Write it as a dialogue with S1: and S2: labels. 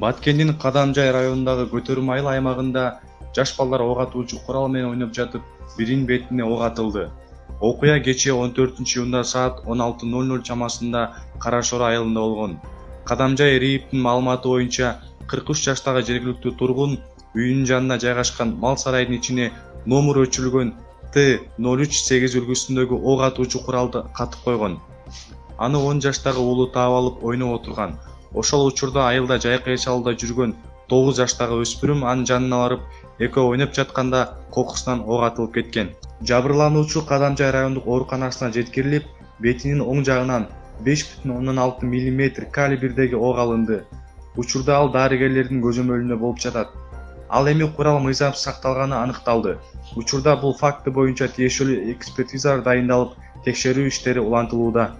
S1: Баткендин Кадамжай районундагы көтөрүм айыл аймагында жаш балдар ок атуучу курал менен ойноп жатып, биринин бетине ок атылды. Окуя кечээ 14-июнда саат 16:00 чамасында Кара Шор айылында болгон. Кадамжай РИИБтин маалыматы боюнча 43 жаштагы жергиликтүү тургун үйүнүн жанына жайгашкан мал сарайдын ичине номер өчүрүлгөн Т-03-8 үлгүсүндөгү ок атуучу куралды катып койгон. Аны 10 жаштагы уулу таап алып ойноп отурган. Ошол учурда айылда жайкы эч алууда жүргөн 9 жаштагы өспүрүм анын жанына барып, экөө ойноп жатканда кокусунан ок атылып кеткен. Жабырлануучу Кадамжай райондук ооруканасына жеткирилип, бетинин оң жагынан 5,6 мм калибрдеги ок алынды. Учурда ал дарыгерлердин көзөмөлүндө болуп жатат. Ал эми курал мыйзамсыз сакталганы аныкталды. Учурда бул факты боюнча тиешелүү экспертизалар дайындалып, текшерүү иштери улантылууда.